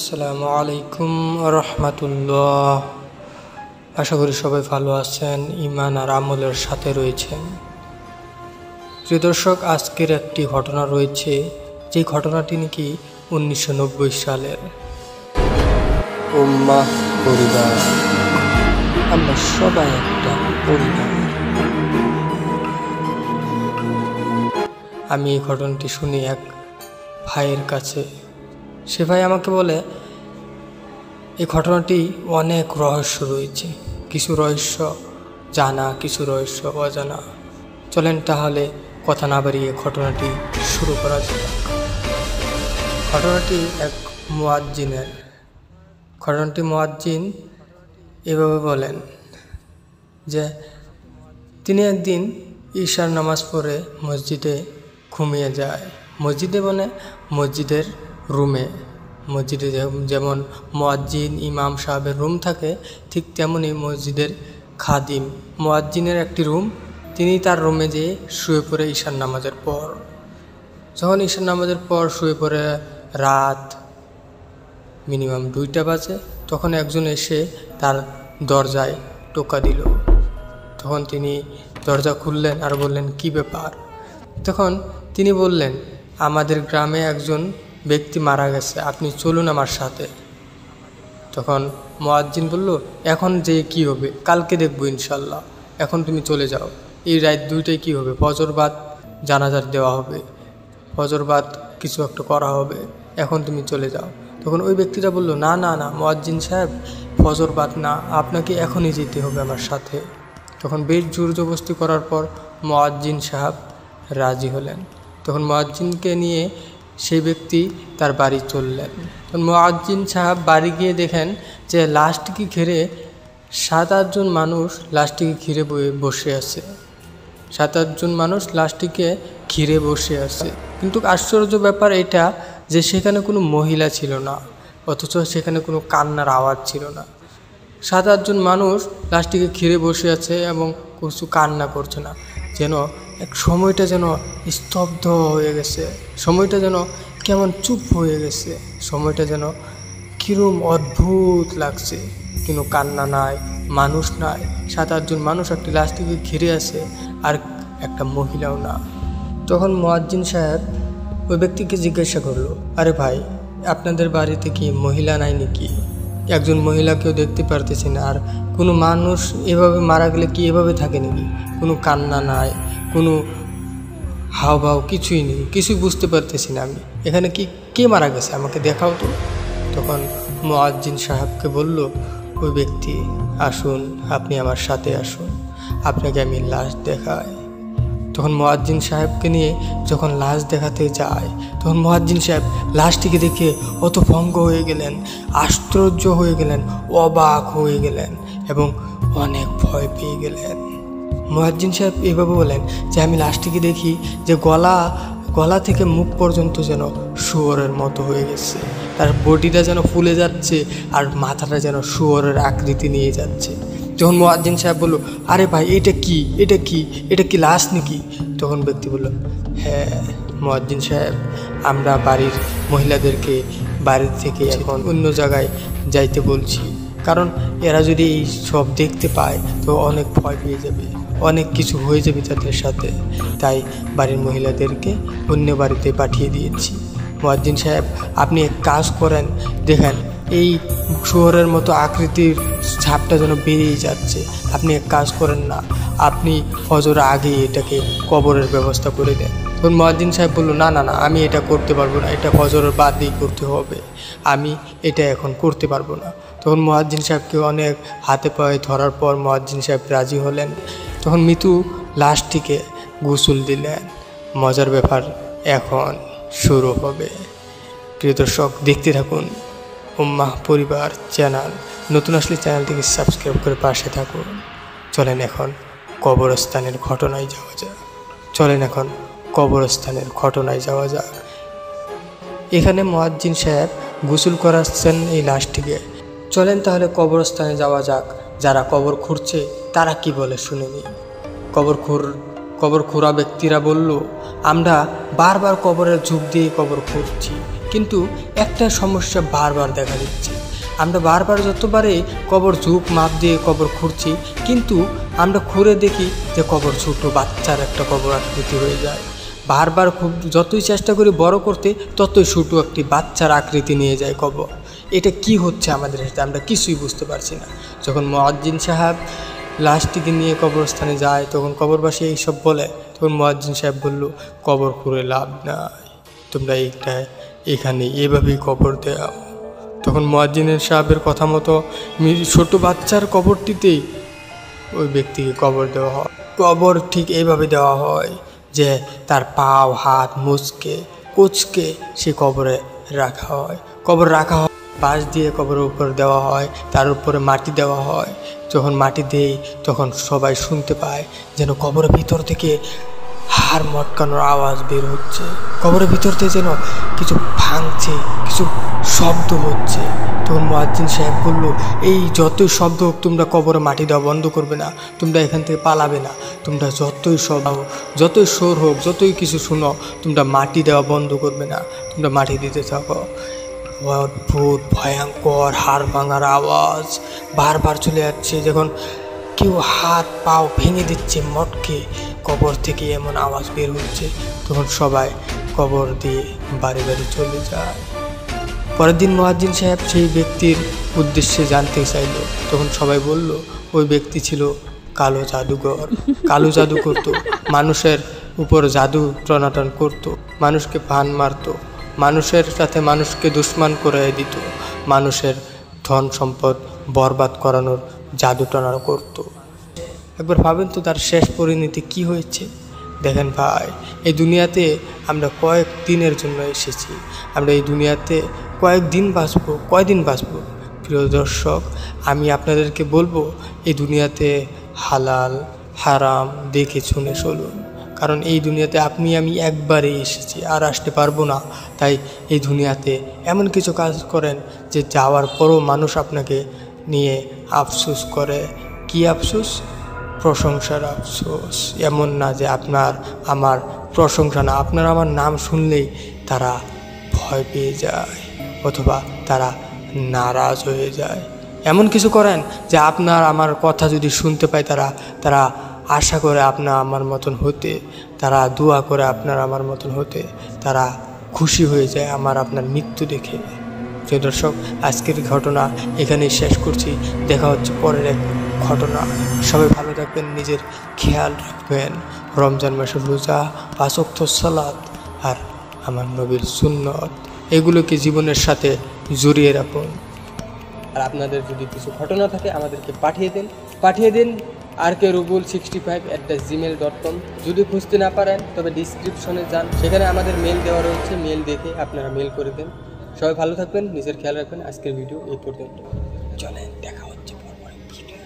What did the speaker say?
আসসালামু আলাইকুম রহমতুল্লাহ। আশা করি সবাই ভালো আছেন, ইমান আর আমলের সাথে রয়েছেন। প্রিয় দর্শক, আজকের একটি ঘটনা রয়েছে, যে ঘটনাটি নাকি 1990 সালের। উম্মাহ পরিবার, আমরা সবাই একটা পরিবার। আমি এই ঘটনাটি শুনি এক ভাইয়ের কাছে। সে ভাই আমাকে বলে, এই ঘটনাটি অনেক রহস্য রয়েছে, কিছু রহস্য জানা, কিছু রহস্য অজানা। চলেন তাহলে কথা না বাড়িয়ে ঘটনাটি শুরু করা যাক। ঘটনাটি এক মুয়াজ্জিনের। ঘটনাটি মুয়াজ্জিন এভাবে বলেন যে তিনি একদিন ঈশার নামাজ পড়ে মসজিদে ঘুমিয়ে যায়। মসজিদে মানে মসজিদের রুমে। মসজিদে যেমন মুয়াজ্জিন ইমাম সাহেবের রুম থাকে, ঠিক তেমনই মসজিদের খাদিম মুয়াজ্জিনের একটি রুম। তিনি তার রুমে যেয়ে শুয়ে পড়ে ঈশার নামাজের পর। যখন ঈশার নামাজের পর শুয়ে পড়ে রাত মিনিমাম 2টা বাজে, তখন একজন এসে তার দরজায় টোকা দিল। তখন তিনি দরজা খুললেন আর বললেন, কি ব্যাপার? তখন তিনি বললেন, আমাদের গ্রামে একজন ব্যক্তি মারা গেছে, আপনি চলুন আমার সাথে। তখন মুয়াজ্জিন বলল, এখন যে কি হবে, কালকে দেখবো ইনশাল্লাহ, এখন তুমি চলে যাও। এই রাত 2টায় কি হবে? ফজর বাদ জানাজার দেওয়া হবে, ফজর বাদ কিছু একটা করা হবে, এখন তুমি চলে যাও। তখন ওই ব্যক্তিটা বলল, না না না মুয়াজ্জিন সাহেব, ফজর বাদ না, আপনাকে এখনই যেতে হবে আমার সাথে। তখন বেশ জোর জবরদস্তি করার পর মুয়াজ্জিন সাহেব রাজি হলেন। তখন মুয়াজ্জিনকে নিয়ে সেই ব্যক্তি তার বাড়ি চললেন। তখন মুয়াজ্জিন সাহেব বাড়ি গিয়ে দেখেন যে লাশটিকে ঘিরে 7-8 জন মানুষ লাশটিকে ঘিরে বসে আছে। 7-8 জন মানুষ লাশটিকে ঘিরে বসে আছে। কিন্তু আশ্চর্য ব্যাপার এটা যে সেখানে কোনো মহিলা ছিল না, অথচ সেখানে কোনো কান্নার আওয়াজ ছিল না। 7-8 জন মানুষ লাশটিকে ঘিরে বসে আছে এবং কিছু কান্না করছে না। যেন এক সময়টা যেন স্তব্ধ হয়ে গেছে, সময়টা যেন কেমন চুপ হয়ে গেছে, সময়টা যেন কিরম অদ্ভুত লাগছে। কিন্তু কান্না নাই, মানুষ নাই, 7-8 জন মানুষ একটি লাশটিকে ঘিরে আছে, আর একটা মহিলাও না। তখন মুয়াজ্জিন সাহেব ওই ব্যক্তিকে জিজ্ঞাসা করলো, আরে ভাই, আপনাদের বাড়িতে কি মহিলা নাই নাকি? একজন মহিলাকেও দেখতে পারতেছি না, আর কোনো মানুষ এভাবে মারা গেলে কি এভাবে থাকে নাকি? কোনো কান্না নাই, কোনো হাওভাও কিছুই নেই, কিছুই বুঝতে পারতেছি না আমি। এখানে কি কে মারা গেছে, আমাকে দেখাও তো। তখন মুয়াজ্জিন সাহেবকে বলল ওই ব্যক্তি, আসুন, আপনি আমার সাথে আসুন, আপনাকে আমি লাশ দেখাই। তখন মুয়াজ্জিন সাহেবকে নিয়ে যখন লাশ দেখাতে যায়, তখন মুয়াজ্জিন সাহেব লাশটিকে দেখে হতভম্ব হয়ে গেলেন, আশ্চর্য হয়ে গেলেন, অবাক হয়ে গেলেন এবং অনেক ভয় পেয়ে গেলেন। মুয়াজ্জিন সাহেব এইভাবে বলেন যে আমি লাশটিকে দেখি যে গলা থেকে মুখ পর্যন্ত যেন শুয়োরের মতো হয়ে গেছে, তার বডিটা যেন ফুলে যাচ্ছে আর মাথাটা যেন শুয়োরের আকৃতি নিয়ে যাচ্ছে। তখন মুয়াজ্জিন সাহেব বলল, আরে ভাই, এটা কি, এটা কি, এটা কি লাশ নাকি? তখন ব্যক্তি বলল, হ্যাঁ মুয়াজ্জিন সাহেব, আমরা বাড়ির মহিলাদেরকে বাড়ির থেকে এখন অন্য জায়গায় যাইতে বলছি, কারণ এরা যদি এই সব দেখতে পায় তো অনেক ভয় পেয়ে যাবে, অনেক কিছু হয়ে যাবে তাদের সাথে, তাই বাড়ির মহিলাদেরকে অন্য বাড়িতে পাঠিয়ে দিয়েছি। মুয়াজ্জিন সাহেব, আপনি এক কাজ করেন, দেখেন এই শুয়োরের মতো আকৃতির ছাপটা যেন বেরিয়ে যাচ্ছে, আপনি এক কাজ করেন না, আপনি ফজরের আগে এটাকে কবরের ব্যবস্থা করে দেন। তখন মুয়াজ্জিন সাহেব বলল, না না না, আমি এটা করতে পারবো না, এটা ফজরের বাদেই করতে হবে, আমি এটা এখন করতে পারবো না। তখন মুয়াজ্জিন সাহেবকে অনেক হাতে পায়ে ধরার পর মুয়াজ্জিন সাহেব রাজি হলেন। তখন মৃত্যু লাশটিকে গোসল দিলেন। মজার ব্যাপার এখন শুরু হবে। প্রিয় দর্শক, দেখতে থাকুন উম্মাহ পরিবার চ্যানেল। নতুন আসলে চ্যানেলটিকে সাবস্ক্রাইব করে পাশে থাকুন। চলেন এখন কবরস্থানের ঘটনায় যাওয়া যাক। এখানে মুয়াজ্জিন সাহেব গোসল করাচ্ছেন এই লাশটিকে। চলেন তাহলে কবরস্থানে যাওয়া যাক। যারা কবর খুঁড়ছে তারা কি বলে শুনে নি। কবর খুঁড়া ব্যক্তিরা বলল, আমরা বারবার কবরের ঝুঁক দিয়ে কবর খুঁড়ছি, কিন্তু একটা সমস্যা বারবার দেখা দিচ্ছে। আমরা বারবার যতবারে কবর ঝুঁক মাপ দিয়ে কবর খুঁড়ছি, কিন্তু আমরা খুঁড়ে দেখি যে কবর ছোটো বাচ্চার একটা কবর আকৃতি হয়ে যায়। বারবার খুব যতই চেষ্টা করি বড় করতে, ততই ছোটো একটি বাচ্চার আকৃতি নিয়ে যায় কবর। এটা কি হচ্ছে আমাদের সাথে, আমরা কিছুই বুঝতে পারছি না। যখন মুয়াজ্জিন সাহেব লাশটিকে নিয়ে কবরস্থানে যায়, তখন কবরবাসী এইসব বলে, তখন মুয়াজ্জিন সাহেব বলল, কবর খুঁড়ে লাভ নাই, তোমরা এখানে এভাবেই কবর দাও। তখন মুয়াজ্জিনের সাহেবের কথা মতো ছোটো বাচ্চার কবরটিতেই ওই ব্যক্তিকে কবর দেওয়া হয়। কবর ঠিক এইভাবে দেওয়া হয় যে তার পাও হাত কুচকে সে কবরে রাখা হয়। কবর রাখা হয়, বাঁশ দিয়ে কবরের উপর দেওয়া হয়, তার উপরে মাটি দেওয়া হয়। যখন মাটি দেই তখন সবাই শুনতে পায় যেন কবরের ভিতর থেকে হাড় মটকানোর আওয়াজ বের হচ্ছে, কবরের ভিতর থেকে যেন কিছু ভাঙছে, কিছু শব্দ হচ্ছে। তখন মুয়াজ্জিন সাহেব বলল, এই যতই শব্দ হোক তোমরা কবরে মাটি দেওয়া বন্ধ করবে না, তোমরা এখান থেকে পালাবে না, তোমরা যতই শোর হোক, যতই কিছু শুনো, তোমরা মাটি দেওয়া বন্ধ করবে না, তোমরা মাটি দিতে থাকো। অদ্ভুত ভয়ঙ্কর হাড় ভাঙার আওয়াজ বারবার চলে যাচ্ছে, যখন কেউ হাত পাও ভেঙে দিচ্ছে মটকে কবর থেকে এমন আওয়াজ বের হচ্ছে, তখন সবাই কবর দিয়ে বাড়ি বাড়ি চলে যায়। পরের দিন মুয়াজ্জিন সাহেব সেই ব্যক্তির উদ্দেশ্যে জানতে চাইল, তখন সবাই বলল ওই ব্যক্তি ছিল কালো জাদুঘর, কালো জাদু করত, মানুষের উপর জাদু টনাটন করত, মানুষকে ভান মারত, মানুষের সাথে মানুষকে দুশ্মন করে দিত, মানুষের ধন সম্পদ বরবাদ করানোর জাদু টনা করত। একবার ভাবেন তো তার শেষ পরিণতি কি হয়েছে। দেখেন ভাই, এই দুনিয়াতে আমরা কয়েক দিনের জন্য এসেছি, আমরা এই দুনিয়াতে কয়েকদিন বাঁচব। প্রিয় দর্শক, আমি আপনাদেরকে বলবো এই দুনিয়াতে হালাল হারাম দেখে শুনে চলুন, কারণ এই দুনিয়াতে আমি একবারই এসেছি, আর আসতে পারবো না। তাই এই দুনিয়াতে এমন কিছু কাজ করেন যে যাওয়ার পরও মানুষ আপনাকে নিয়ে আফসোস করে। কি আফসোস? প্রশংসার আফসোস। এমন না যে আমার প্রশংসা না, আপনার আমার নাম শুনলেই তারা ভয় পেয়ে যায় অথবা তারা নারাজ হয়ে যায়। এমন কিছু করেন যে আপনার আমার কথা যদি শুনতে পায়, তারা আশা করে আপনার আমার মতন হতে, তারা দোয়া করে আপনার আমার মতন হতে, তারা খুশি হয়ে যায় আপনার মৃত্যু দেখে। প্রিয় দর্শক, আজকের ঘটনা এখানেই শেষ করছি, দেখা হচ্ছে পরের এক ঘটনা। সবাই ভালো থাকবেন, নিজের খেয়াল রাখবেন। রমজান মাসের রোজা, 5 ওয়াক্ত সালাত আর আমার নবীর সুন্নত, এগুলোকে জীবনের সাথে জড়িয়ে রাখুন। আর আপনাদের যদি কিছু ঘটনা থাকে আমাদেরকে পাঠিয়ে দিন rkrubul65@gmail.com। যদি খুঁজতে না পারেন তবে ডিসক্রিপশনে যান, সেখানে আমাদের মেল দেওয়া রয়েছে, মেল দেখে আপনারা মেল করে দেন। সবাই ভালো থাকবেন, নিজের খেয়াল রাখবেন। আজকের ভিডিও এই পর্যন্ত। চলেন দেখা হচ্ছে পরবর্তী ভিডিও।